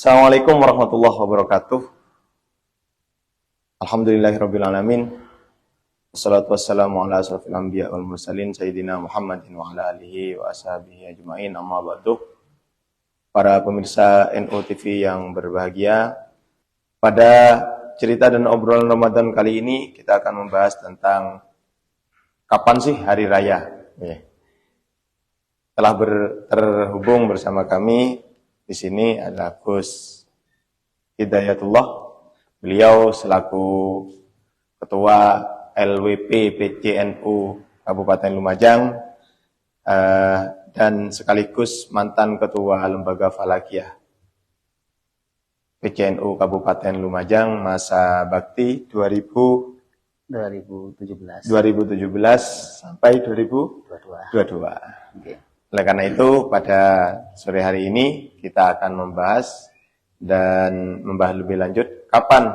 Assalamualaikum warahmatullahi wabarakatuh. Alhamdulillahirabbil alamin. Wassalatu wassalamu ala asrofil anbiya wal mursalin sayyidina Muhammadin wa ala alihi wa ashabihi ajmain. Amma ba'du. Para pemirsa NU TV yang berbahagia, pada cerita dan obrolan Ramadan kali ini kita akan membahas tentang kapan sih hari raya. Telah terhubung bersama kami di sini adalah Gus Hidayatullah. Beliau selaku Ketua LWP PCNU Kabupaten Lumajang dan sekaligus mantan Ketua Lembaga Falakiyah PCNU Kabupaten Lumajang masa bakti 2017 sampai 2022. Okay. Oleh karena itu, pada sore hari ini kita akan membahas dan membahas lebih lanjut kapan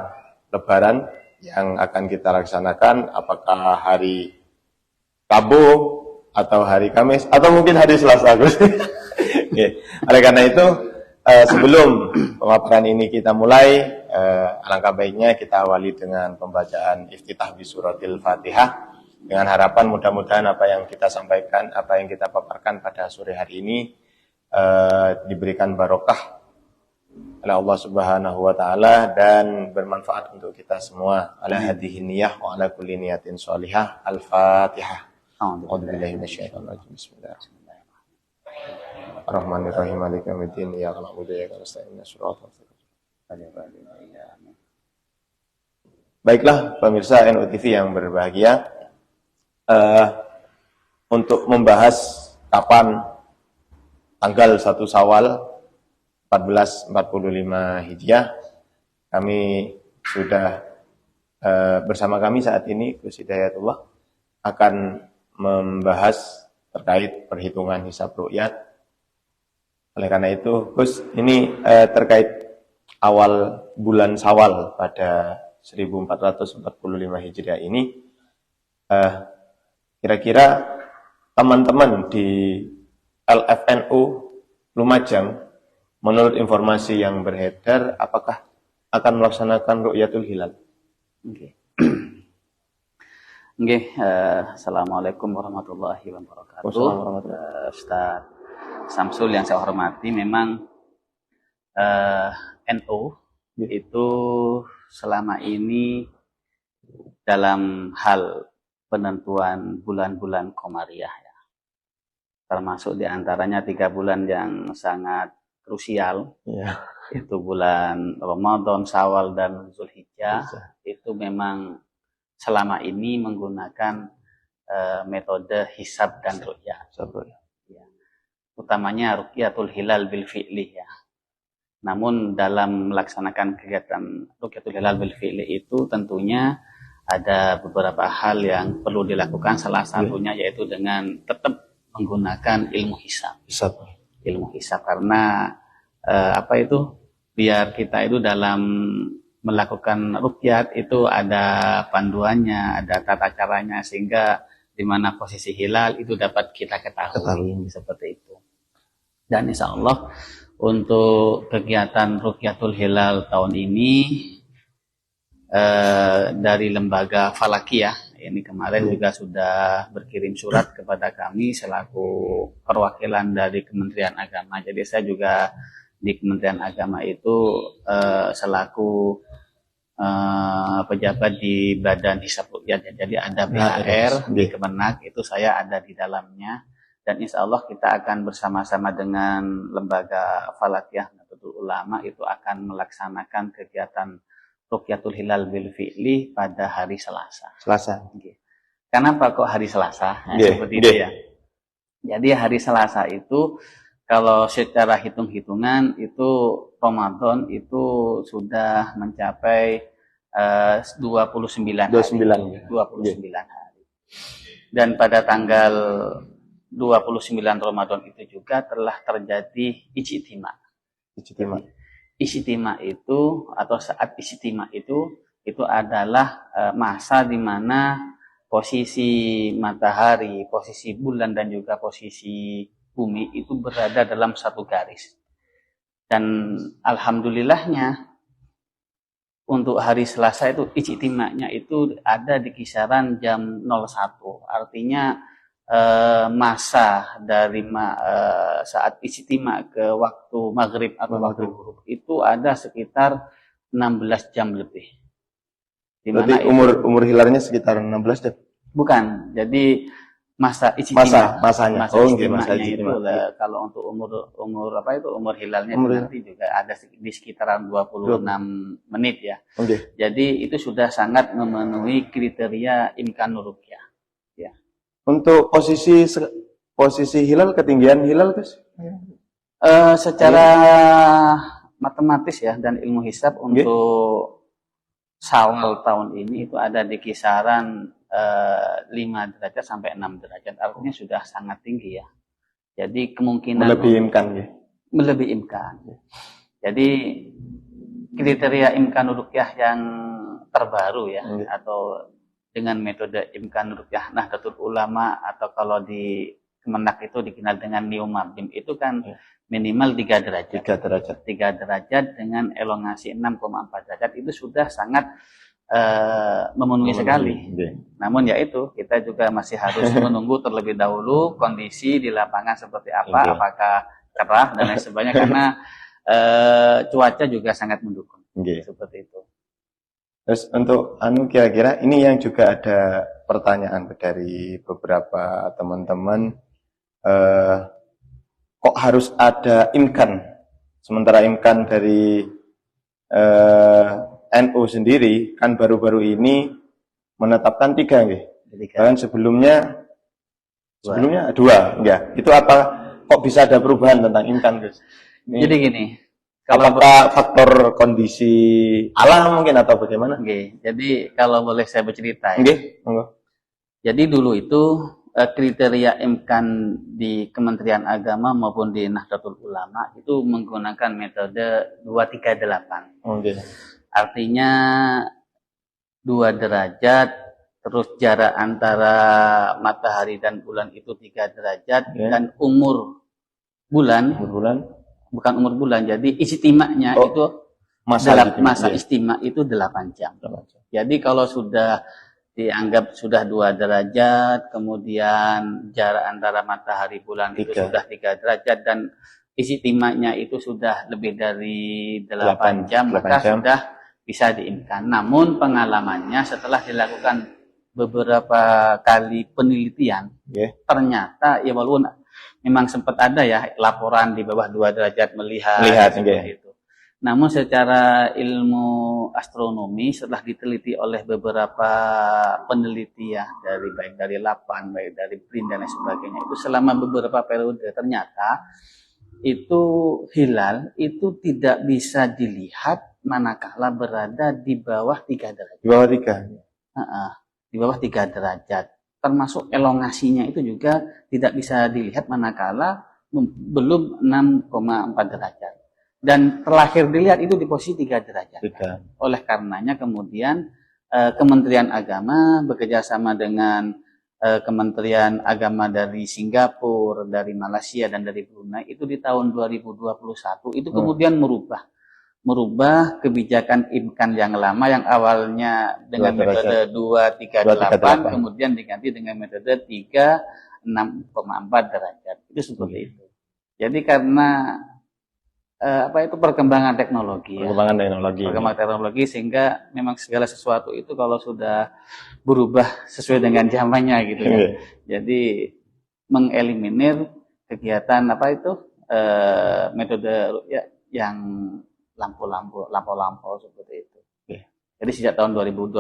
Lebaran yang akan kita laksanakan, apakah hari Rabu atau hari Kamis atau mungkin hari Selasa. Okay. Oleh karena itu, sebelum pemaparan ini kita mulai, alangkah baiknya kita awali dengan pembacaan iftitah bi suratil Fatihah. Dengan harapan mudah-mudahan apa yang kita sampaikan, apa yang kita paparkan pada sore hari ini diberikan barokah oleh Allah Subhanahu wa taala dan bermanfaat untuk kita semua. Ala hadhihi niyyah wa ala kulli niyatin shalihah. Al-Fatihah. A'udzubillahi minasyaitonir rajim. Bismillahirrahmanirrahim. Ar-Rahmanir-Rahim. Maliki yaumiddin. Iyyaka na'budu wa iyyaka nasta'in. Shiratal mustaqim. Baiklah pemirsa NU TV yang berbahagia. Untuk membahas kapan tanggal 1 Syawal 1445 Hijriah, kami sudah bersama kami saat ini Gus Hidayatullah akan membahas terkait perhitungan hisab ru'yat. Oleh karena itu, Gus, ini terkait awal bulan Syawal pada 1445 Hijriah ini, kira-kira teman-teman di LFNU Lumajang, menurut informasi yang beredar, apakah akan melaksanakan Ru'yatul Hilal? Oke. Assalamualaikum warahmatullahi wabarakatuh. Ustaz Samsul yang saya hormati, memang NU itu selama ini dalam hal penentuan bulan-bulan Qomariyah, ya. Termasuk diantaranya 3 bulan yang sangat krusial, ya. Itu bulan Ramadan, Syawal, dan Zulhijjah. Itu memang selama ini menggunakan metode hisab dan ru'yah. Ya. Utamanya Ru'yatul Hilal bil fi'li, ya. Namun dalam melaksanakan kegiatan Ru'yatul Hilal bil fi'li itu tentunya ada beberapa hal yang perlu dilakukan, salah satunya yaitu dengan tetap menggunakan ilmu hisab. Ilmu hisab karena biar kita itu dalam melakukan ruqyat itu ada panduannya, ada tata caranya, sehingga di mana posisi hilal itu dapat kita ketahui. Seperti itu. Dan insya Allah untuk kegiatan Ruqyatul Hilal tahun ini dari lembaga Falakiyah ini kemarin juga sudah berkirim surat kepada kami selaku perwakilan dari Kementerian Agama. Jadi saya juga di Kementerian Agama itu selaku pejabat di Badan Hisab Ruqyat. Jadi ada BHR di Kemenak, itu saya ada di dalamnya. Dan insya Allah kita akan bersama-sama dengan lembaga Falakiyah Nahdlatul Ulama itu akan melaksanakan kegiatan Ruqyatul Hilal bil fi'li pada hari Selasa. Kenapa kok hari Selasa? Seperti itu, ya. Jadi hari Selasa itu kalau secara hitung-hitungan itu Ramadan itu sudah mencapai 29 hari. Dan pada tanggal 29 Ramadan itu juga telah terjadi ijtima. Ijtima itu atau saat ijtima itu adalah masa di mana posisi matahari, posisi bulan dan juga posisi bumi itu berada dalam satu garis. Dan alhamdulillahnya untuk hari Selasa itu ijtima'nya itu ada di kisaran jam 01. Artinya masa dari saat ijtima' ke waktu maghrib atau waktu ghurub itu ada sekitar 16 jam lebih. Berarti umur hilalnya sekitar 16 jam? Bukan. Jadi masa ijtima'. Masanya. Masa ijtima'nya itu kalau untuk umur hilalnya nanti juga ada di sekitaran 26 menit ya. Jadi itu sudah sangat memenuhi kriteria imkanur ruqyah. Ya. Untuk posisi hilal, ketinggian hilal, Gus? Secara matematis ya dan ilmu hisab untuk Syawal tahun ini itu ada di kisaran 5 derajat sampai 6 derajat, artinya sudah sangat tinggi ya. Jadi kemungkinan melebihi imkan. Jadi kriteria imkan ruqyah yang terbaru ya, atau dengan metode imkan ruqyah Nahdlatul Ulama, atau kalau di Kemenak itu dikenal dengan Neomabim, itu kan minimal 3 derajat. 3 derajat dengan elongasi 6,4 derajat itu sudah sangat memenuhi sekali. Namun ya itu, kita juga masih harus menunggu terlebih dahulu kondisi di lapangan seperti apa, apakah cerah dan lain sebagainya, karena cuaca juga sangat mendukung. Seperti itu. Terus untuk kira-kira ini yang juga ada pertanyaan dari beberapa teman-teman, kok harus ada imkan, sementara imkan dari NU sendiri kan baru-baru ini menetapkan 3 nggih. Bahkan sebelumnya 2 enggak. Itu apa kok bisa ada perubahan tentang imkan, Gus? Jadi gini, apakah faktor kondisi alam mungkin atau bagaimana? Jadi kalau boleh saya bercerita ya. Jadi dulu itu kriteria imkan di Kementerian Agama maupun di Nahdlatul Ulama itu menggunakan metode 238. Artinya 2 derajat, terus jarak antara matahari dan bulan itu 3 derajat, dan umur bulan, bukan umur bulan, jadi ijtima'nya itu masa ijtima' itu 8 jam. Jadi kalau sudah dianggap sudah 2 derajat, kemudian jarak antara matahari bulan itu sudah 3 derajat, dan ijtima'nya itu sudah lebih dari 8 jam, maka sudah bisa diimkan. Namun pengalamannya setelah dilakukan beberapa kali penelitian, ternyata ya walaupun memang sempat ada ya laporan di bawah 2 derajat melihat seperti itu. Namun secara ilmu astronomi setelah diteliti oleh beberapa peneliti ya, baik dari LAPAN, baik dari BRIN dan lain sebagainya, itu selama beberapa periode ternyata itu hilal itu tidak bisa dilihat manakala berada di bawah 3 derajat. Di bawah 3? Di bawah 3 derajat. Termasuk elongasinya itu juga tidak bisa dilihat manakala belum 6,4 derajat. Dan terakhir dilihat itu di posisi 3 derajat. Oleh karenanya kemudian Kementerian Agama bekerjasama dengan Kementerian Agama dari Singapura, dari Malaysia, dan dari Brunei itu di tahun 2021 itu kemudian merubah kebijakan imkan yang lama yang awalnya dengan metode 238 kemudian diganti dengan metode 6,4 derajat. Itu seperti itu. Jadi karena perkembangan teknologi, sehingga memang segala sesuatu itu kalau sudah berubah sesuai dengan zamannya gitu ya. Jadi mengeliminir kegiatan metode yang lampau seperti itu. Jadi sejak tahun 2021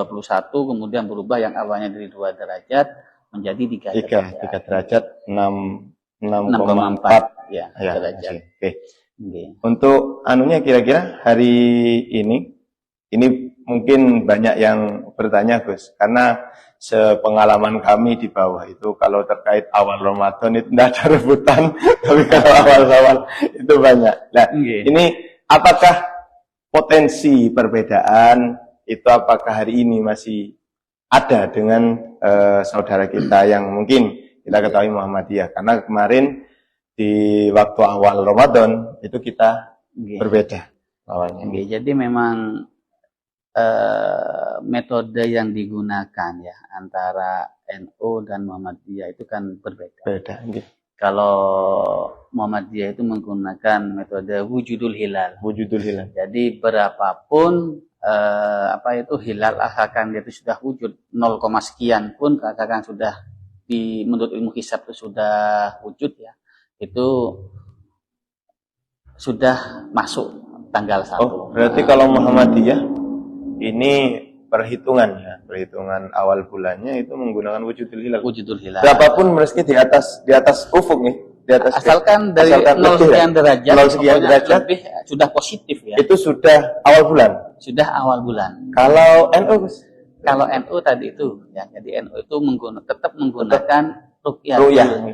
kemudian berubah yang awalnya dari 2 derajat menjadi 3 derajat. 6,4 derajat. Untuk kira-kira hari ini mungkin banyak yang bertanya, Gus, karena sepengalaman kami di bawah itu kalau terkait awal Ramadan itu tidak ada rebutan, tapi kalau awal-awal itu banyak. Nah, ini apakah potensi perbedaan itu apakah hari ini masih ada dengan saudara kita yang mungkin kita ketahui Muhammadiyah? Karena kemarin di waktu awal Ramadan itu kita Nggih. berbeda awalnya. Nggih, jadi memang metode yang digunakan ya antara NU dan Muhammadiyah itu kan berbeda. Beda. Nggih. Kalau Muhammadiyah itu menggunakan metode wujudul hilal. Wujudul hilal. Jadi berapapun hilal asalkan dia itu sudah wujud 0, sekian pun katakan sudah menurut ilmu hisab itu sudah wujud ya, itu sudah masuk tanggal 1. Oh, berarti kalau Muhammadiyah ini perhitungan awal bulannya itu menggunakan wujudul hilal. Wujudul hilal. Berapapun meski di atas ufuk nih, di atas asalkan dari 0 sekian derajat, 0 sekian derajat lebih sudah positif ya. Itu sudah awal bulan. Sudah awal bulan. Kalau NU, kalau NU tadi itu ya, jadi NU itu tetap menggunakan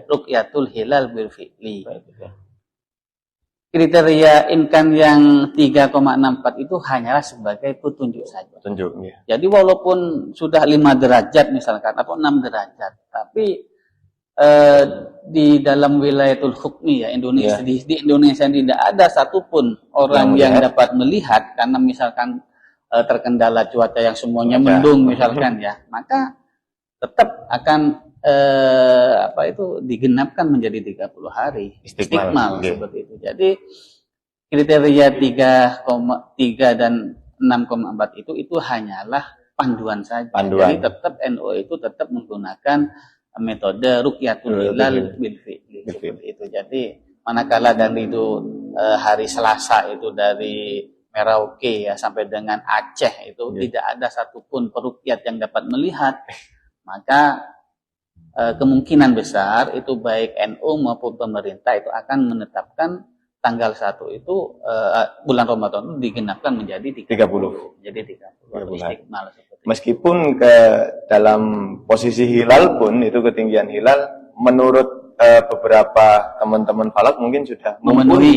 ruqyatul hilal bil fi'li. Kriteria imkan yang 3,64 itu hanyalah sebagai petunjuk saja. Petunjuk, ya. Jadi walaupun sudah 5 derajat misalkan atau 6 derajat, tapi di dalam wilayatul hukmi ya Indonesia, di Indonesia tidak ada satupun orang yang dapat melihat karena misalkan terkendala cuaca yang semuanya mendung misalkan ya, maka tetap akan digenapkan menjadi 30 hari istiqmal seperti itu. Jadi kriteria 3,3 dan 6,4 itu hanyalah panduan saja. Jadi tetap NU itu tetap menggunakan metode ruqyatul hilal bil fi'li seperti itu. Jadi manakala dari itu hari Selasa itu dari Merauke ya sampai dengan Aceh itu tidak ada satupun peruqyat yang dapat melihat, maka kemungkinan besar itu baik NU maupun pemerintah itu akan menetapkan tanggal 1 itu bulan Ramadan itu digenapkan menjadi 30. Jadi 30 istiqmal seperti itu. Meskipun ke dalam posisi hilal pun itu ketinggian hilal menurut beberapa teman-teman falak mungkin sudah memenuhi.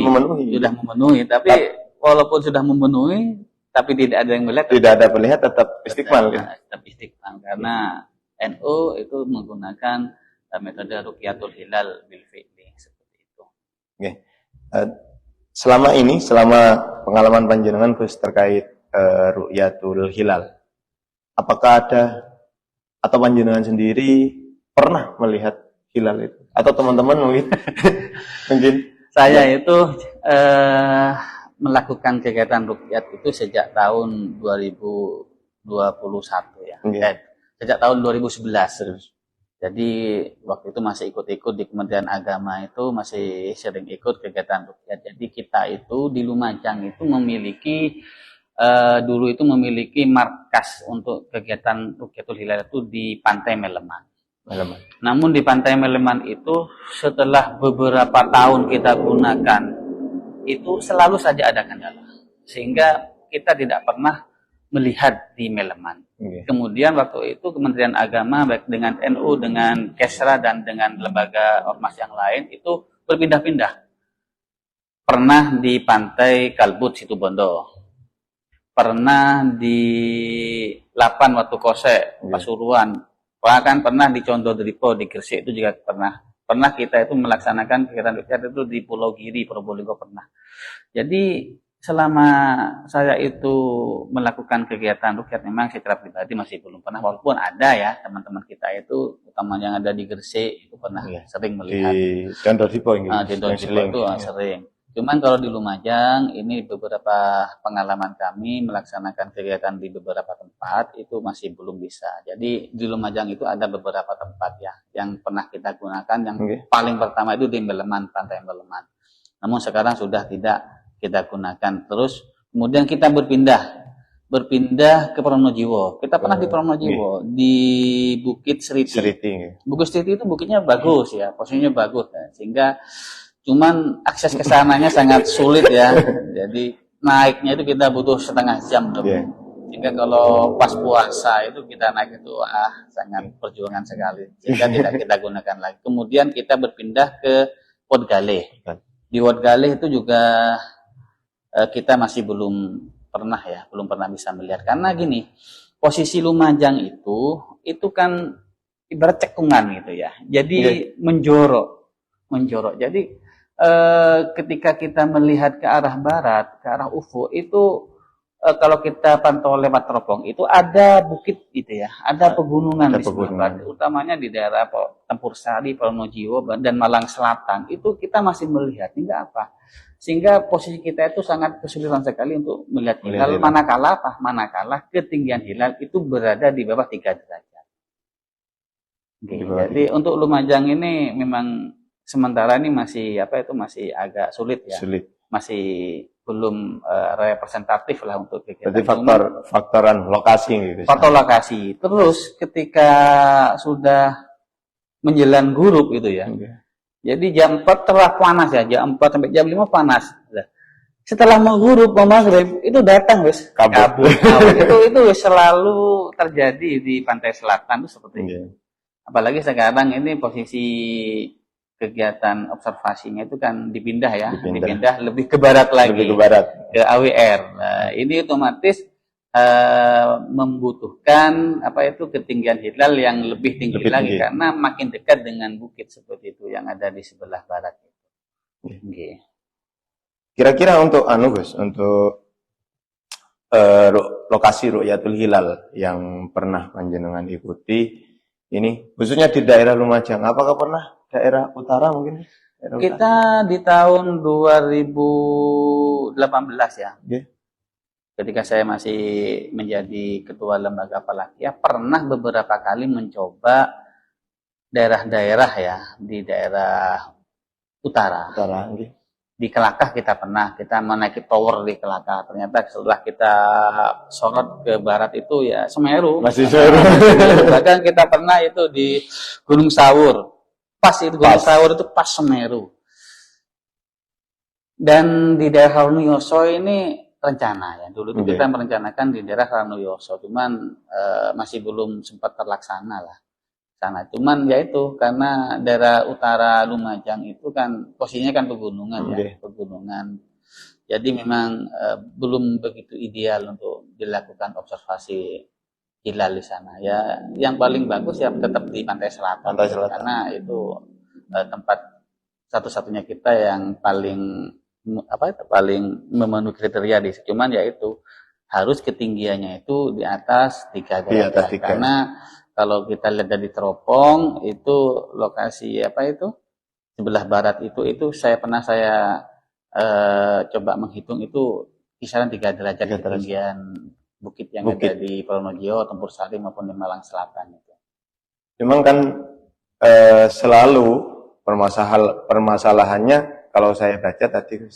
Sudah memenuhi, tapi walaupun sudah memenuhi tapi tidak ada yang melihat, tidak ada melihat tetap istiqmal kan? Tetap istiqmal karena NU itu menggunakan metode ruqyatul hilal bil fi'li seperti itu. Okay. Selama pengalaman panjenengan Gus terkait ruqyatul hilal, apakah ada atau panjenengan sendiri pernah melihat hilal itu atau teman-teman mungkin? Saya itu melakukan kegiatan ruqyat itu sejak tahun 2021 ya. Okay. Sejak tahun 2011. Jadi waktu itu masih ikut-ikut di Kementerian Agama, itu masih sering ikut kegiatan ruqyat. Jadi kita itu di Lumajang itu memiliki dulu itu memiliki markas untuk kegiatan ruqyatul hilal itu di Pantai Meleman. Namun di Pantai Meleman itu setelah beberapa tahun kita gunakan itu selalu saja ada kendala, sehingga kita tidak pernah melihat di Meleman. Kemudian waktu itu Kementerian Agama baik dengan NU, dengan Kesra dan dengan lembaga ormas yang lain itu berpindah-pindah. Pernah di Pantai Kalbut Situbondo, pernah di Lapan Watu Kose Pasuruan, bahkan pernah di Condodripo di Gresik itu juga pernah kita itu melaksanakan kegiatan ruqyat itu di Pulau Giri Probolinggo pernah. Jadi selama saya itu melakukan kegiatan ruqyat memang secara pribadi masih belum pernah, walaupun ada ya teman-teman kita itu utama yang ada di Gresik itu pernah sering melihat di Condodripo itu sering. Cuman kalau di Lumajang ini beberapa pengalaman kami melaksanakan kegiatan di beberapa tempat itu masih belum bisa. Jadi di Lumajang itu ada beberapa tempat ya yang pernah kita gunakan, yang paling pertama itu di Meleman, Pantai Meleman. Namun sekarang sudah tidak kita gunakan. Terus kemudian kita berpindah ke Pronojiwo. Kita pernah di Pronojiwo, di Bukit Seriti. Bukit Seriti itu bukitnya bagus ya, posisinya bagus ya. Sehingga cuman akses ke sananya sangat sulit ya. Jadi naiknya itu kita butuh setengah jam lebih. Sehingga kalau pas puasa itu kita naik itu sangat perjuangan sekali. Sehingga tidak kita gunakan lagi. Kemudian kita berpindah ke Wodgaleh. Di Wodgaleh itu juga kita masih belum pernah bisa melihat. Karena gini, posisi Lumajang itu kan ibarat cekungan gitu ya. Jadi menjorok. Jadi ketika kita melihat ke arah barat, ke arah ufuk itu kalau kita pantau lewat teropong itu ada bukit gitu ya, ada pegunungan di sebelah barat, utamanya di daerah Tempur Sari, Pronojiwo dan Malang Selatan. Itu kita masih melihat hingga apa? Sehingga posisi kita itu sangat kesulitan sekali untuk melihat hilal, manakala ketinggian hilal itu berada di bawah 3 derajat. Jadi untuk Lumajang ini memang sementara ini masih masih agak sulit ya. Masih belum representatif lah untuk kegiatan. Berarti faktoran lokasi gitu. Faktor lokasi. Terus ketika sudah menjelang ghurup itu ya. Jadi jam 4 telah panas ya, jam 4 sampai jam 5 panas. Setelah mengghurup maghrib itu datang wes kabut. itu selalu terjadi di pantai selatan itu seperti itu. Apalagi sekarang ini posisi kegiatan observasinya itu kan dipindah lebih ke barat lagi, ke AWR. Nah, ini otomatis membutuhkan ketinggian hilal yang lebih tinggi lagi karena makin dekat dengan bukit seperti itu yang ada di sebelah barat. Kira-kira untuk Gus, untuk lokasi Ru'yatul Hilal yang pernah panjenengan ikuti ini, khususnya di daerah Lumajang, apakah pernah daerah utara mungkin? Kita di tahun 2018 ya. Ketika saya masih menjadi ketua lembaga Falakiyah, pernah beberapa kali mencoba daerah-daerah ya, di daerah utara. Di Kelakah kita menaiki tower di Kelakah. Ternyata setelah kita sorot ke barat itu ya Semeru. Masih Semeru. Bahkan kita pernah itu di Gunung Sawur. Gunung Sawur itu pas Semeru. Dan di daerah Ranuyoso ini rencana ya. Dulu itu kita merencanakan di daerah Ranuyoso, cuman masih belum sempat terlaksana lah. Cuman ya itu karena daerah utara Lumajang itu kan posisinya kan pegunungan pegunungan. Jadi memang belum begitu ideal untuk dilakukan observasi hilal di sana. Ya yang paling bagus ya tetap di pantai selatan. Karena itu tempat satu-satunya kita yang paling memenuhi kriteria di situ. Cuman ya itu harus ketinggiannya itu di atas 3 derajat. Karena kalau kita lihat dari teropong itu lokasi sebelah barat itu saya coba menghitung itu kisaran 3 derajat ketinggian bukit yang ada di Pronojiwo, Tempur Sari maupun di Malang Selatan itu. Memang kan selalu permasalahannya kalau saya baca tadi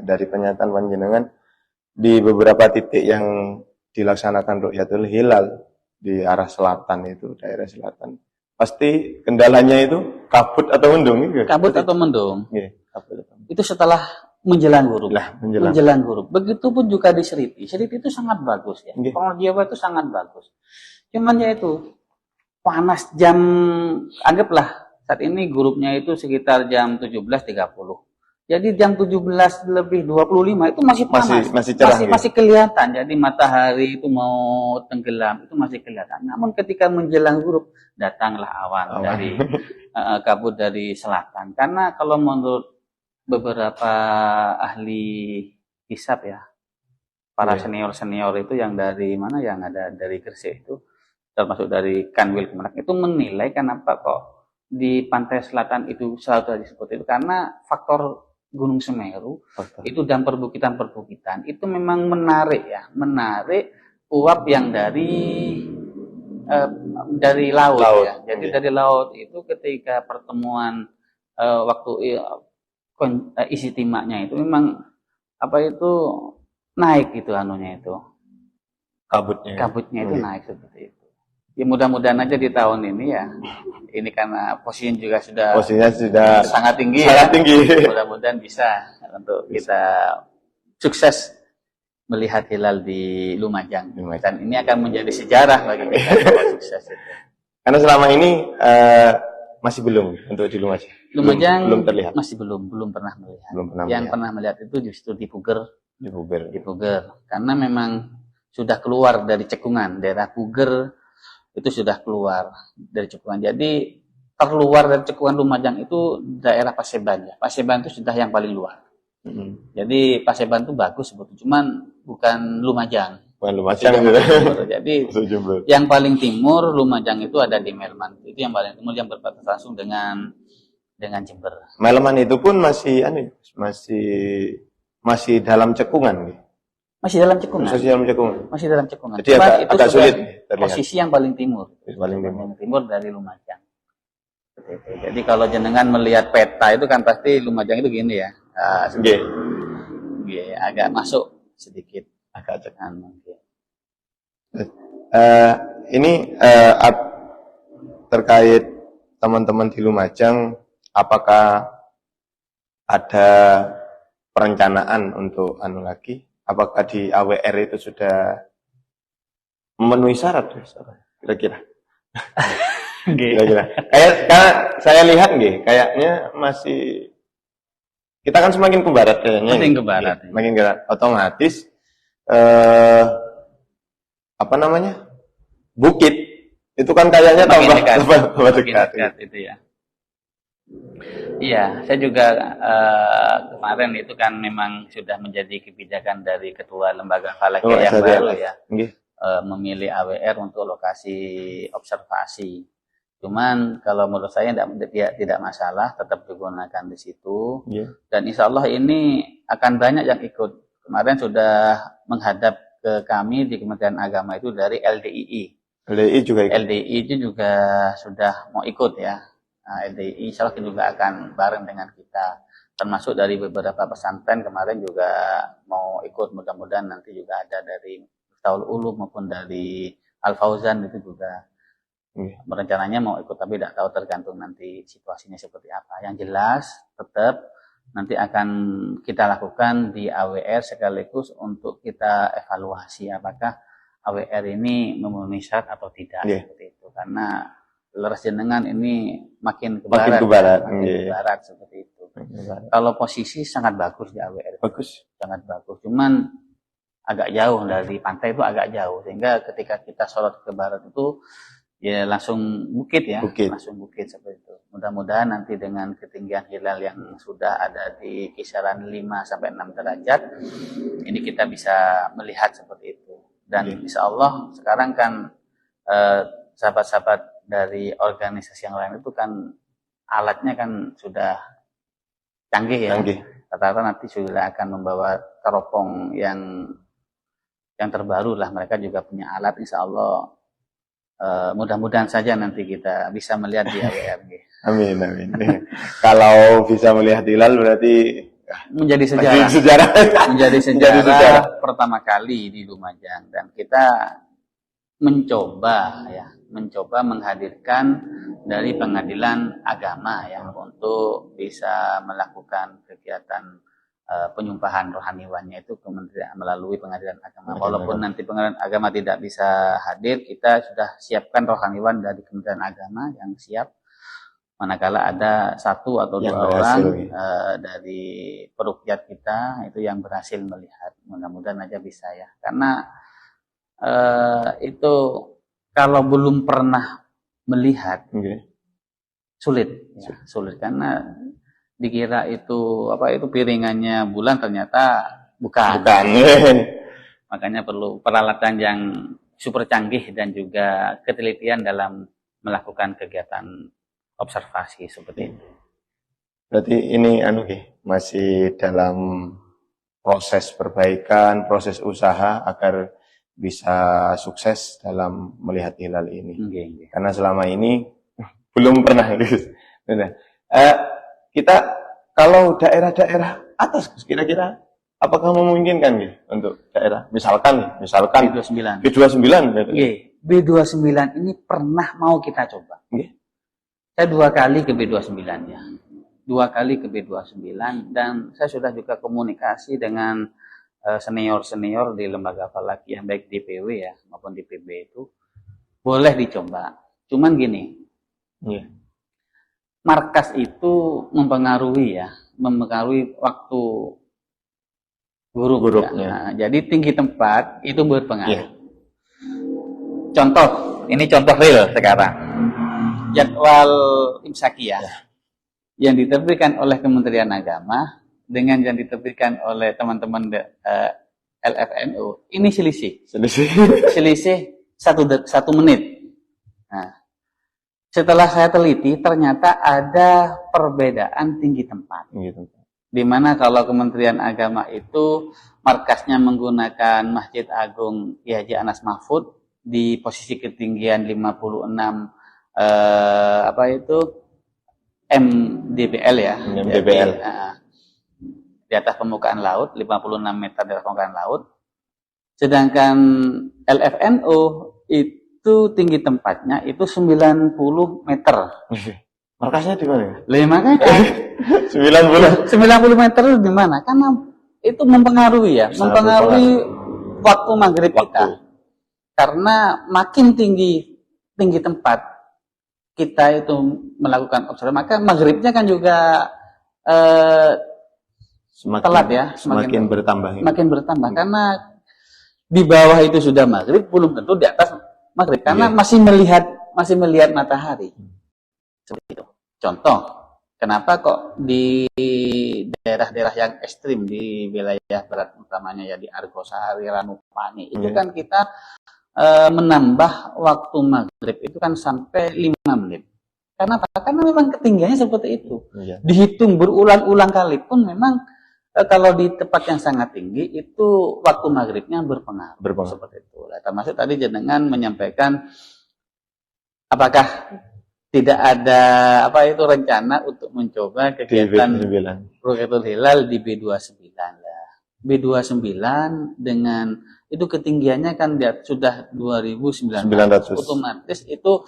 dari pernyataan panjenengan di beberapa titik yang dilaksanakan Ru'yatul Hilal di arah selatan itu, daerah selatan, pasti kendalanya itu kabut atau mendung. Kabut atau mendung. Itu setelah menjelang ghurup. Menjelang ghurup. Begitupun juga di Seriti. Seriti itu sangat bagus ya. Pronojiwo itu sangat bagus. Cuman ya itu panas jam, anggaplah saat ini ghurupnya itu sekitar jam 17.30. Jadi jam 17.25 itu masih panas, masih cerah, masih kelihatan. Jadi matahari itu mau tenggelam itu masih kelihatan. Namun ketika menjelang ghurup datanglah awan dari kabut dari selatan. Karena kalau menurut beberapa ahli hisab ya, para senior itu yang dari mana, yang ada dari Gresik itu, termasuk dari Kanwil Kemenak itu menilai kenapa kok di pantai selatan itu selalu terjadi seperti itu, karena faktor Gunung Semeru itu dan perbukitan-perbukitan itu memang menarik uap yang dari laut ya. Jadi dari laut itu ketika pertemuan waktu isi timaknya itu memang naik gitu kabutnya itu naik seperti itu. Ya mudah-mudahan aja di tahun ini ya. Ini karena posisinya sudah sangat tinggi. Mudah-mudahan bisa untuk kita sukses melihat hilal di Lumajang. Dan ini akan menjadi sejarah bagi kita kalau sukses itu. Karena selama ini masih belum untuk di Lumajang. Belum terlihat. Masih belum pernah melihat. Yang pernah melihat itu justru di Puger. Di Puger. Karena memang sudah keluar dari cekungan daerah Puger. Itu sudah keluar dari cekungan. Jadi terluar dari cekungan Lumajang itu daerah Paseban ya. Paseban itu sudah yang paling luar. Jadi Paseban itu bagus sebetulnya, cuman bukan Lumajang. Bukan Lumajang timur. gitu. Jadi yang paling timur Lumajang itu ada di Melman. Itu yang paling timur yang berbatasan langsung dengan Jember. Melman itu pun masih dalam cekungan gitu. Masih dalam cekungan. Masih dalam cekungan. Jadi agak sulit terlihat. Posisi yang paling timur. Paling timur dari Lumajang. Jadi kalau jenengan melihat peta itu kan pasti Lumajang itu gini ya. Agak masuk sedikit. Agak cekungan. Okay. Terkait teman-teman di Lumajang, apakah ada perencanaan untuk lagi? Apakah di AWR itu sudah memenuhi syarat kira-kira? Kira-kira. Karena saya lihat kayaknya masih kita kan semakin ke barat kayaknya. Semakin ke barat. Semakin ke barat. Otomatis bukit itu kan kayaknya tambah dekat itu ya. Iya, saya juga kemarin itu kan memang sudah menjadi kebijakan dari Ketua Lembaga Falakiyah yang baru ya, memilih AWR untuk lokasi observasi. Cuman kalau menurut saya tidak masalah, tetap digunakan di situ. Dan insya Allah ini akan banyak yang ikut. Kemarin sudah menghadap ke kami di Kementerian Agama itu dari LDII. LDII itu juga sudah mau ikut ya. Nah, LDII insya Allah juga akan bareng dengan kita, termasuk dari beberapa pesantren kemarin juga mau ikut, mudah-mudahan nanti juga ada dari Miftahul Ulum maupun dari Al Fauzan itu juga rencananya mau ikut, tapi tidak tahu tergantung nanti situasinya seperti apa. Yang jelas tetap nanti akan kita lakukan di AWR sekaligus untuk kita evaluasi apakah AWR ini memenuhi syarat atau tidak seperti itu, karena leres jenengan ini makin ke barat seperti itu. Kalau posisi sangat bagus di AWR. Sangat bagus. Cuman agak jauh dari pantai itu agak jauh, sehingga ketika kita sorot ke barat itu ya langsung bukit ya. Langsung bukit seperti itu. Mudah-mudahan nanti dengan ketinggian hilal yang sudah ada di kisaran 5 sampai 6 derajat ini kita bisa melihat seperti itu. Dan insya Allah sekarang kan sahabat-sahabat dari organisasi yang lain itu kan alatnya kan sudah canggih ya. Rata-rata nanti sudah akan membawa teropong yang terbaru lah. Mereka juga punya alat, insya Allah. Mudah-mudahan saja nanti kita bisa melihat di AWR. Amin. Kalau bisa melihat hilal berarti menjadi sejarah pertama kali di Lumajang, dan kita mencoba menghadirkan dari pengadilan agama ya untuk bisa melakukan kegiatan penyumpahan rohaniwannya itu melalui pengadilan agama. Walaupun nanti pengadilan agama tidak bisa hadir, kita sudah siapkan rohaniwan dari Kementerian Agama yang siap. Manakala ada 1 atau 2 orang dari peruqyat kita itu yang berhasil melihat, mudah-mudahan aja bisa ya. Karena itu kalau belum pernah melihat sulit karena dikira itu piringannya bulan, ternyata bukan. Makanya perlu peralatan yang super canggih dan juga ketelitian dalam melakukan kegiatan observasi seperti itu. Berarti ini masih dalam proses perbaikan, proses usaha agar bisa sukses dalam melihat hilal ini. Karena selama ini belum pernah. Kita kalau daerah-daerah atas kira-kira apakah memungkinkan untuk daerah misalkan B29 B29 ini pernah mau kita coba. Saya 2 kali ke B29 ya. 2 kali ke B29 dan saya sudah juga komunikasi dengan senior-senior di lembaga falakiyah baik di PW ya maupun di PB itu boleh dicoba. Cuman gini. Markas itu mempengaruhi waktu buruk ya. Nah, jadi tinggi tempat itu berpengaruh. Contoh, ini contoh real sekarang. jadwal imsakiyah yang diterbitkan oleh Kementerian Agama dengan yang diterbitkan oleh teman-teman LFNU ini selisih satu menit. Nah, setelah saya teliti ternyata ada perbedaan tinggi tempat. Di mana kalau Kementerian Agama itu markasnya menggunakan Masjid Agung Kiai Haji Anas Mahfud di posisi ketinggian 56 mdpl ya. MDPL. Di atas permukaan laut, 56 meter di atas permukaan laut. Sedangkan LFNO itu tinggi tempatnya itu 90 meter. Markasnya di mana? Makanya 90 meter itu di mana? Karena itu mempengaruhi ya, waktu maghrib kita. Karena makin tinggi tempat kita itu melakukan observasi, maka maghribnya kan juga telat ya, semakin bertambah. Makin bertambah karena di bawah itu sudah maghrib, belum tentu di atas maghrib karena masih melihat matahari. Seperti itu. Contoh, kenapa kok di daerah-daerah yang ekstrim di wilayah barat utamanya ya di Argosari, Ranupani itu kan kita menambah waktu maghrib itu kan sampai 5 menit. Karena apa? Karena memang ketinggiannya seperti itu. Dihitung berulang-ulang kali pun memang kalau di tempat yang sangat tinggi itu waktu maghribnya berpengaruh. Seperti itu. Termasuk tadi jenengan menyampaikan apakah tidak ada rencana untuk mencoba kegiatan Rukyatul Hilal di B29 lah. B29 dengan itu ketinggiannya kan sudah 2.900. Otomatis itu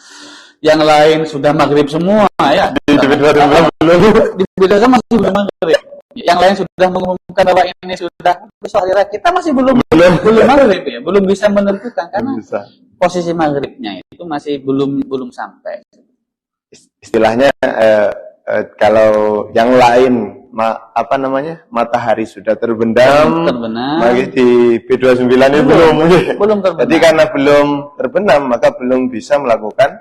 yang lain sudah maghrib semua ya. Di B29 masih belum maghrib. Yang lain sudah mengumumkan bahwa ini sudah besok hari raya, kita masih belum maghrib ya, belum bisa menentukan karena posisi maghribnya itu masih belum sampai. Istilahnya kalau yang lain matahari sudah terbenam. Bagi di B29 itu belum terbenam. Jadi karena belum terbenam maka belum bisa melakukan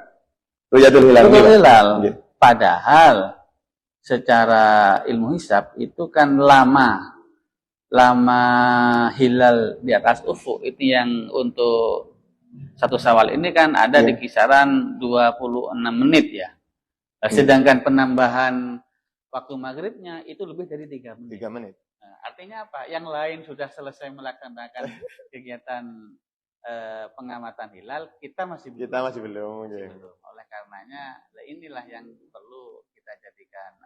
Rukyatul Hilal. Padahal secara ilmu hisab itu kan lama hilal di atas ufuk itu yang untuk satu Syawal ini kan ada di kisaran 26 menit ya. Sedangkan penambahan waktu maghribnya itu lebih dari 3 menit. Nah, artinya apa? Yang lain sudah selesai melaksanakan kegiatan pengamatan hilal, kita masih belum. Oleh karenanya inilah yang perlu kita jadikan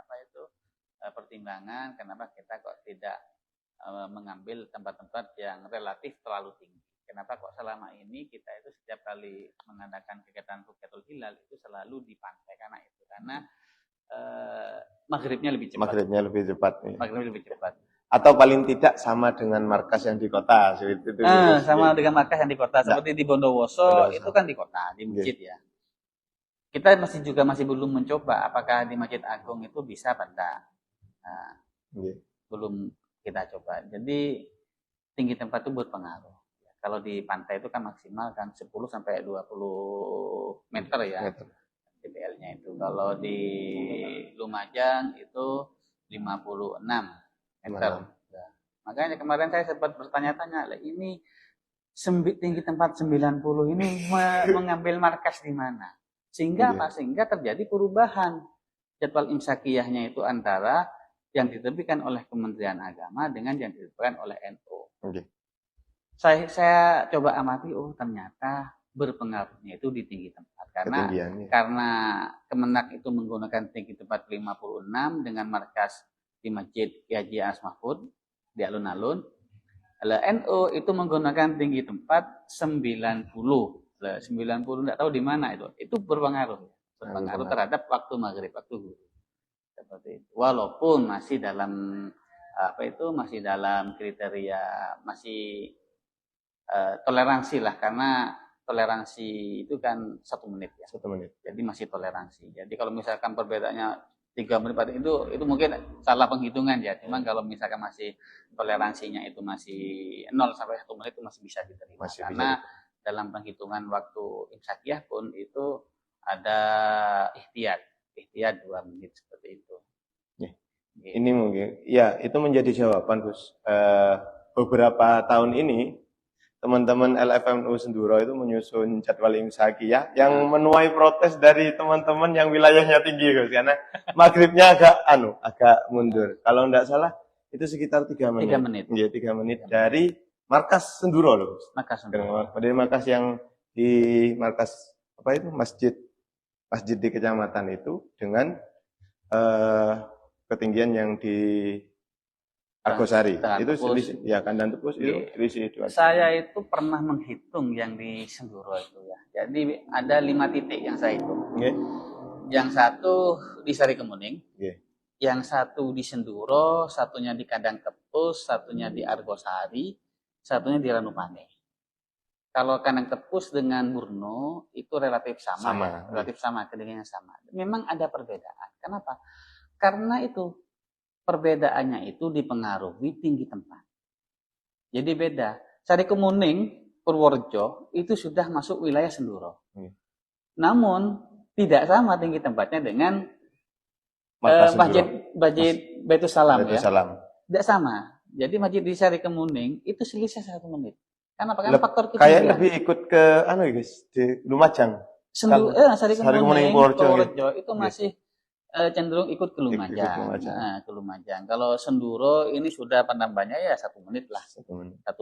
pertimbangan kenapa kita kok tidak mengambil tempat-tempat yang relatif terlalu tinggi. Kenapa kok selama ini kita itu setiap kali mengadakan kegiatan Rukyatul Hilal itu selalu di pantai karena maghribnya lebih cepat. Atau paling tidak sama dengan markas yang di kota. Sama dengan markas yang di kota. Seperti di Bondowoso itu kan di kota, di masjid ya. Kita masih belum mencoba apakah di Masjid Agung itu bisa apa enggak. Belum kita coba. Jadi tinggi tempat itu berpengaruh. Kalau di pantai itu kan maksimal kan 10 sampai 20 meter ya. DPL-nya itu. Kalau di Lumajang itu 56 meter. Ya. Makanya kemarin saya sempat bertanya-tanya, ini tinggi tempat 90 ini mengambil markas di mana? Sehingga Sehingga terjadi perubahan jadwal imsakiyahnya itu antara yang diterbitkan oleh Kementerian Agama dengan yang diterbitkan oleh NU. Saya coba amati, ternyata berpengaruhnya itu di tinggi tempat karena Kemenak itu menggunakan tinggi tempat 56 dengan markas di Masjid Kiai Haji Anas Mahfud di alun-alun. NU itu menggunakan tinggi tempat 90. 90 enggak tahu di mana itu berpengaruh terhadap waktu maghrib, waktu zuhur. Seperti itu. Walaupun masih dalam kriteria masih toleransi lah, karena toleransi itu kan 1 menit ya. 1 menit. Jadi masih toleransi. Jadi kalau misalkan perbedaannya 3 menit itu mungkin salah penghitungan ya. Cuman kalau misalkan masih toleransinya itu masih 0 sampai 1 menit itu masih bisa diterima. Karena dalam penghitungan waktu imsakiyah pun itu ada ihtiyat 2 menit seperti itu. Ya. Ini mungkin, ya itu menjadi jawaban Gus. Beberapa tahun ini teman-teman LFMU Senduro itu menyusun jadwal imsakiyah yang menuai protes dari teman-teman yang wilayahnya tinggi Gus, karena maghribnya agak mundur. Kalau enggak salah itu sekitar 3 menit. 3 menit. Ya, 3 menit dari markas Senduro loh. Markas Senduro. Dari markas yang di markas apa itu masjid di kecamatan itu dengan ketinggian yang di Argosari. Itu selisih, ya kandang tepus itu selisih 2. Saya itu pernah menghitung yang di Senduro itu ya. Jadi ada 5 titik yang saya hitung. Okay. Yang satu di Sari Kemuning. Okay. Yang satu di Senduro, satunya di Kandang Tepus, satunya di Argosari, satunya di Ranupane. Kalau Kandang Tepus dengan Burno itu relatif sama. Relatif sama, ketinggiannya sama. Memang ada perbedaan. Kenapa? Karena itu perbedaannya itu dipengaruhi tinggi tempat. Jadi beda. Sari Kemuning, Purworejo itu sudah masuk wilayah Senduro. Namun tidak sama tinggi tempatnya dengan masjid Baitul Salam ya. Tidak sama. Jadi masjid di Sari Kemuning itu selisih 1 menit. Kenapa? Karena faktor ketinggian. Kayak lebih ikut ke guys di Lumajang. Sari Kemuning, Purworejo itu masih cenderung ikut ke Lumajang. Ke Lumajang. Kalau Senduro ini sudah penambahannya ya 1 menit lah. 1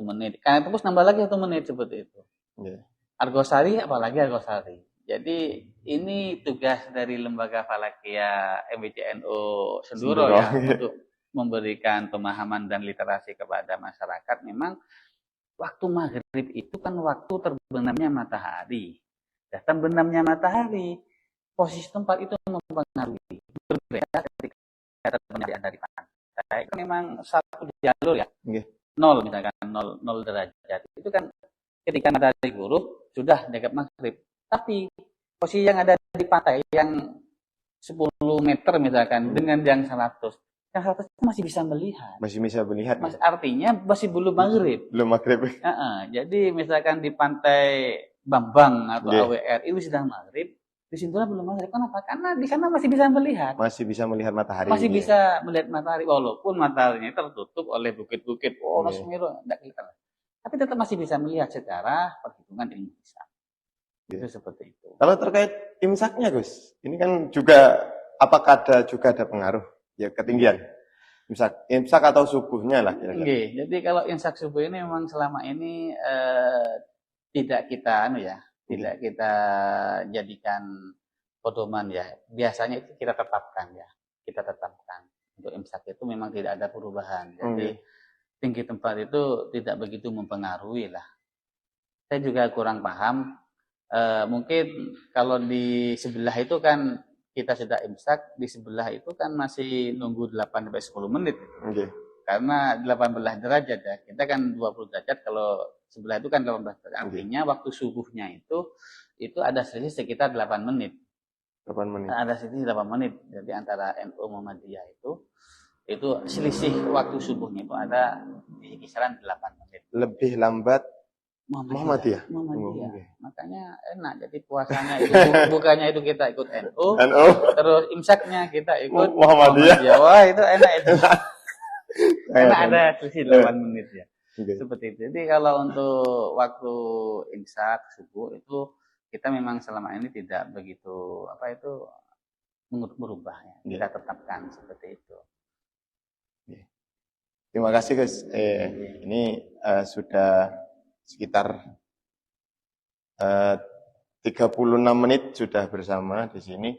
menit. Karena terus nambah lagi 1 menit seperti itu. Yeah. Argosari apalagi Argosari. Jadi ini tugas dari Lembaga Falakiyah MBCNU Senduro ya untuk memberikan pemahaman dan literasi kepada masyarakat. Memang waktu maghrib itu kan waktu terbenamnya matahari. Dan benamnya matahari, posisi tempat itu mempengaruhi. Berbeda ketika terbenam dari pantai. Itu memang satu jalur ya. Okay. 0 misalkan 0 derajat. Itu kan ketika matahari gurup sudah dekat maghrib. Tapi posisi yang ada di pantai yang 10 meter misalkan dengan yang 100. Yang 100 itu masih bisa melihat. Masih bisa melihat. Artinya masih belum maghrib. Belum maghrib. Jadi misalkan di pantai Bambang atau AWR itu sudah maghrib. Di situ belum maghrib. Kenapa? Karena di sana masih bisa melihat. Masih bisa melihat matahari. Masih bisa melihat matahari walaupun mataharinya tertutup oleh bukit-bukit. Semeru tidak kelihatan. Tapi tetap masih bisa melihat secara perhitungan ilmu hisab. Itu seperti itu. Kalau terkait imsaknya Gus, ini kan juga apakah ada pengaruh ya ketinggian imsak atau subuhnya lah kira-kira. Jadi kalau imsak subuh ini memang selama ini tidak kita tidak kita jadikan pedoman ya. Biasanya itu kita tetapkan ya. Kita tetapkan untuk imsak itu memang tidak ada perubahan. Jadi tinggi tempat itu tidak begitu mempengaruhi lah. Saya juga kurang paham. Mungkin kalau di sebelah itu kan kita sudah imsak, di sebelah itu kan masih nunggu 8-10 menit. Karena 18 derajat ya. Kita kan 20 derajat, kalau sebelah itu kan 18 derajat. Artinya waktu subuhnya itu ada selisih sekitar 8 menit. 8 menit. Ada selisih 8 menit. Jadi antara NU Muhammadiyah itu selisih waktu subuhnya itu ada di kisaran 8 menit. Lebih lambat Muhammadiyah. Makanya enak. Jadi puasanya itu bukannya itu kita ikut NU, terus imsaknya kita ikut Muhammadiyah. Wah, itu enak itu. Karena ada selisih 8 menit ya. Seperti itu. Jadi kalau untuk waktu imsak subuh itu kita memang selama ini tidak begitu merubah ya. Kita tetapkan seperti itu. Terima kasih Gus. Ini sudah sekitar 36 menit sudah bersama di sini.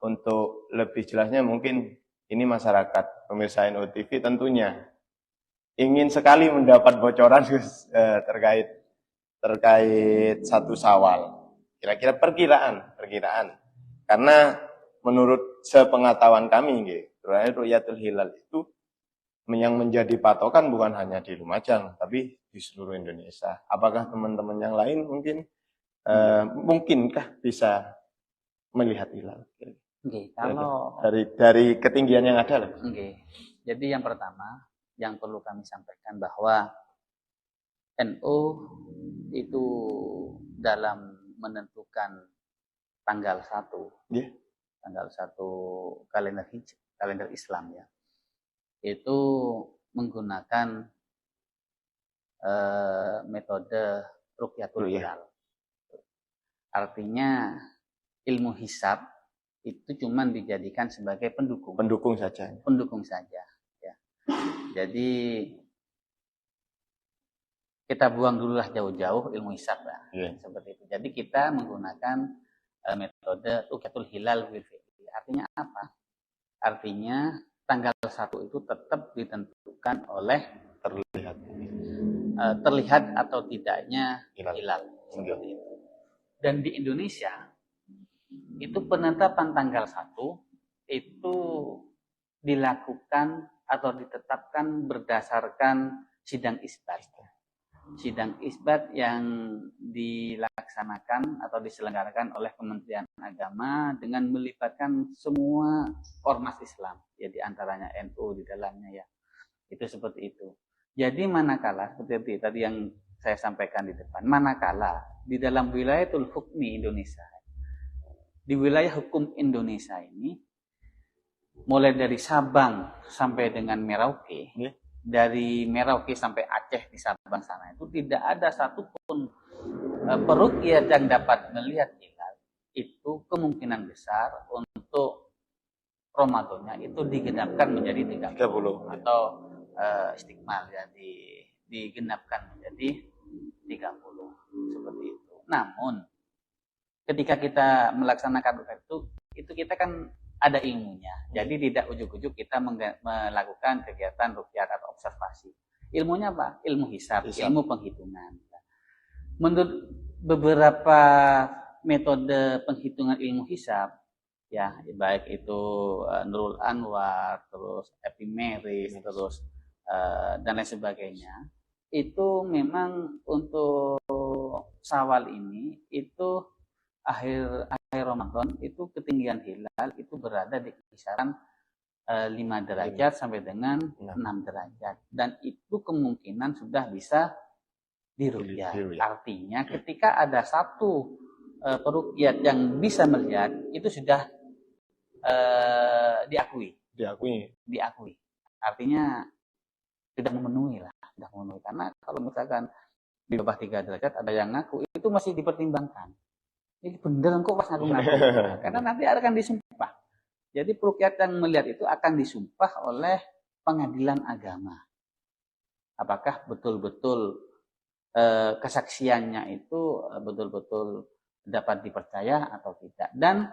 Untuk lebih jelasnya mungkin ini masyarakat pemirsa NU TV tentunya ingin sekali mendapat bocoran Gus, terkait 1 Syawal. Kira-kira perkiraan. Karena menurut sepengetahuan kami Ru'yatul Hilal itu yang menjadi patokan bukan hanya di Lumajang tapi di seluruh Indonesia. Apakah teman-teman yang lain mungkinkah bisa melihat hilal? Kalau dari ketinggian yang ada. Jadi yang pertama yang perlu kami sampaikan bahwa NU itu dalam menentukan tanggal 1. Yeah. Tanggal 1 kalender Islam ya. Itu menggunakan metode Ruqyatul Hilal. Artinya ilmu hisab itu cuma dijadikan sebagai pendukung. Pendukung saja. Pendukung saja. Ya. Jadi kita buang dululah jauh-jauh ilmu hisab lah. Yeah. Seperti itu. Jadi kita menggunakan metode Ruqyatul Hilal bil fi'li. Artinya apa? Artinya tanggal 1 itu tetap ditentukan oleh terlihat atau tidaknya hilal. Seperti itu. Dan di Indonesia itu penetapan tanggal 1 itu dilakukan atau ditetapkan berdasarkan sidang isbat. Sidang isbat yang dilaksanakan atau diselenggarakan oleh Kementerian Agama dengan melibatkan semua ormas Islam, ya diantaranya NU di dalamnya ya. Itu seperti itu. Jadi manakala seperti tadi yang saya sampaikan di depan, manakala di dalam wilayatul hukmi Indonesia, di wilayah hukum Indonesia ini, mulai dari Sabang sampai dengan Merauke, dari Merauke sampai Aceh di Sabang sana, itu tidak ada satupun peruqyah yang dapat melihat hilal, itu kemungkinan besar untuk Ramadannya itu digenapkan menjadi 30 atau istiqmal ya, digenapkan menjadi 30 seperti itu. Namun ketika kita melaksanakan itu kita kan ada ilmunya. Jadi tidak ujuk-ujuk kita melakukan kegiatan ruqyah atau observasi. Ilmunya apa? Ilmu hisab, ilmu penghitungan. Menurut beberapa metode penghitungan ilmu hisab, ya baik itu Nurul Anwar, terus Epimeris, terus dan lain sebagainya, itu memang untuk Syawal ini itu akhir Ramadan itu ketinggian hilal itu berada di kisaran 5 derajat sampai dengan 6 derajat, dan itu kemungkinan sudah bisa diruqyah. Artinya ketika ada satu peruqyah yang bisa melihat, itu sudah diakui. Artinya sudah memenuhi lah, karena kalau misalkan di bawah 3 derajat ada yang ngaku, itu masih dipertimbangkan. Ini beneran kok pas ngaku-ngaku. Karena nanti akan disumpah. Jadi peruqyah yang melihat itu akan disumpah oleh pengadilan agama. Apakah betul-betul kesaksiannya itu betul-betul dapat dipercaya atau tidak. Dan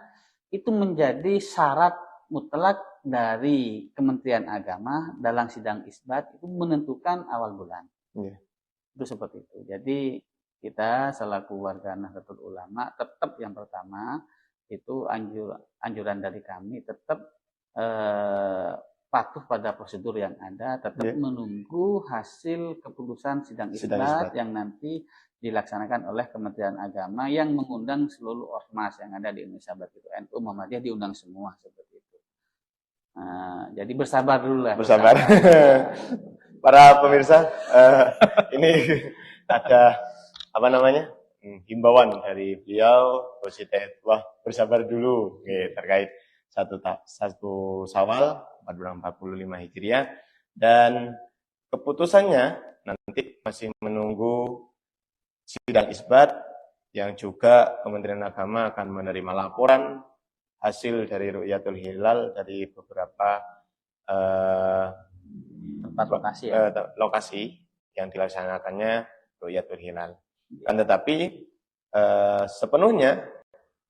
itu menjadi syarat mutlak dari Kementerian Agama dalam sidang isbat itu menentukan awal bulan. Itu seperti itu. Jadi kita selaku warga Nahdlatul Ulama tetap yang pertama itu anjuran dari kami tetap patuh pada prosedur yang ada, tetap menunggu hasil keputusan sidang isbat yang nanti dilaksanakan oleh Kementerian Agama yang mengundang seluruh ormas yang ada di Indonesia, baik itu NU, Muhammadiyah, diundang semua seperti itu. Jadi bersabar dulu lah. Bersabar. Para pemirsa, ini ada himbauan dari beliau, Wah, bersabar dulu terkait satu Syawal 1445 Hijriah, dan keputusannya nanti masih menunggu sidang isbat yang juga Kementerian Agama akan menerima laporan hasil dari Ruqyatul Hilal dari beberapa lokasi yang dilaksanakannya Ruqyatul Hilal. Kan tetapi sepenuhnya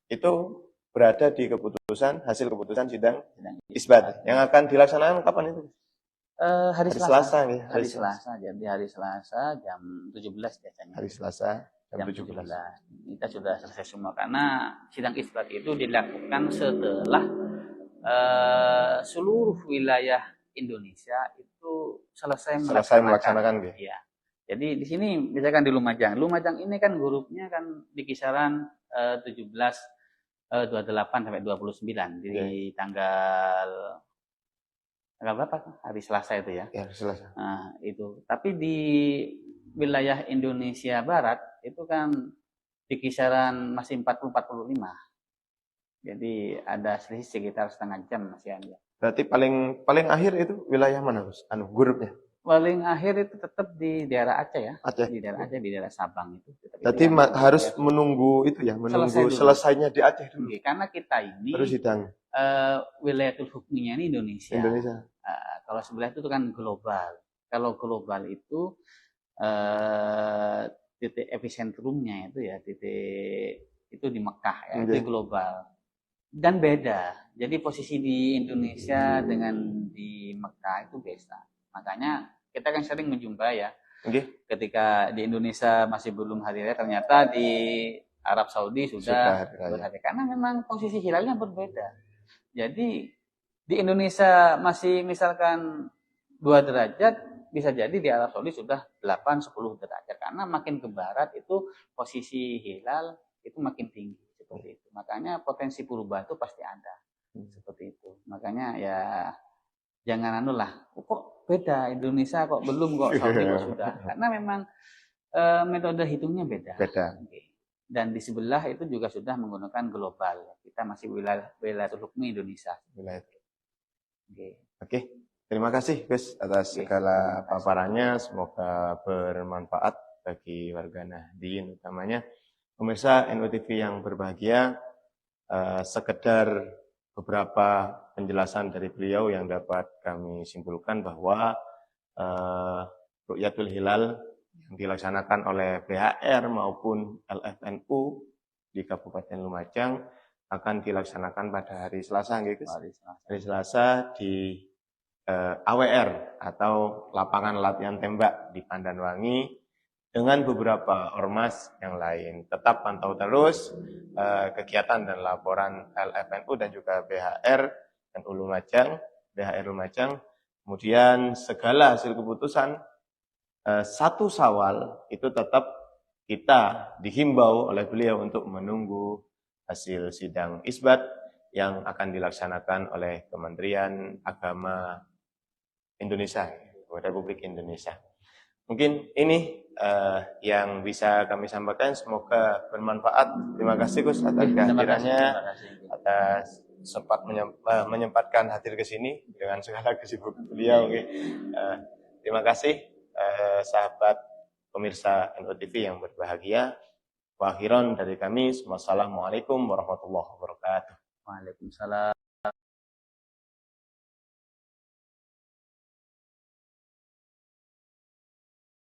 itu berada di hasil keputusan sidang isbat yang akan dilaksanakan kapan itu? Hari Selasa. Hari Selasa. Jadi hari Selasa jam 17 biasanya. Hari Selasa jam 17. Kita sudah selesai semua karena sidang isbat itu dilakukan setelah seluruh wilayah Indonesia itu selesai melaksanakan. Ya. Jadi di sini misalkan di Lumajang ini kan grupnya kan di kisaran 28 sampai 29 di tanggal berapa? Hari Selasa itu ya. Ya, hari Selasa. Nah, itu. Tapi di wilayah Indonesia Barat itu kan di kisaran masih 40-45. Jadi ada selisih sekitar setengah jam Mas Yan. Berarti paling akhir itu wilayah mana, Gus? Grupnya. Paling akhir itu tetap di daerah Aceh ya. Aceh. Di daerah Aceh, di daerah Sabang itu. Berarti harus menunggu itu ya, menunggu selesainya di Aceh dulu. Karena kita ini terus sidang. Wilayatul hukminya ini Indonesia. Kalau sebelah itu kan global. Kalau global itu titik epicentrumnya itu ya, titik itu di Mekah ya, itu global. Dan beda. Jadi posisi di Indonesia dengan di Mekah itu beda. Makanya kita kan sering menjumpai ya. Ketika di Indonesia masih belum hari raya, ternyata di Arab Saudi sudah berhari. Karena memang posisi hilalnya berbeda. Jadi di Indonesia masih misalkan 2 derajat, bisa jadi di Arab Saudi sudah 8-10 derajat. Karena makin ke barat itu posisi hilal itu makin tinggi. Seperti itu. Makanya potensi perubahan itu pasti ada. Seperti itu. Makanya ya jangan kok beda Indonesia kok belum kok Saudi kok sudah. Karena memang metode hitungnya beda. Dan di sebelah itu juga sudah menggunakan global. Kita masih wilayatul hukmi Indonesia. Oke. Terima kasih Gus atas segala paparannya. Semoga bermanfaat bagi warga Nahdien utamanya. Pemirsa NUTV yang berbahagia, sekedar beberapa penjelasan dari beliau yang dapat kami simpulkan bahwa Ru'yatul Hilal yang dilaksanakan oleh BHR maupun LFNU di Kabupaten Lumajang akan dilaksanakan pada hari Selasa, hari Selasa di AWR atau Lapangan Latihan Tembak di Pandanwangi dengan beberapa ormas yang lain. Tetap pantau terus kegiatan dan laporan LFNU dan juga BHR dan BHR Lumajang. Kemudian segala hasil keputusan 1 Syawal itu tetap kita dihimbau oleh beliau untuk menunggu hasil sidang isbat yang akan dilaksanakan oleh Kementerian Agama Indonesia, Republik Indonesia. Mungkin ini yang bisa kami sampaikan. Semoga bermanfaat. Terima kasih Gus atas kehadirannya, atas sempat menyempatkan hadir ke sini dengan segala kesibukan beliau. Terima kasih sahabat pemirsa NUTV yang berbahagia. Wa akhiran dari kami, wassalamualaikum warahmatullahi wabarakatuh. Waalaikumsalam.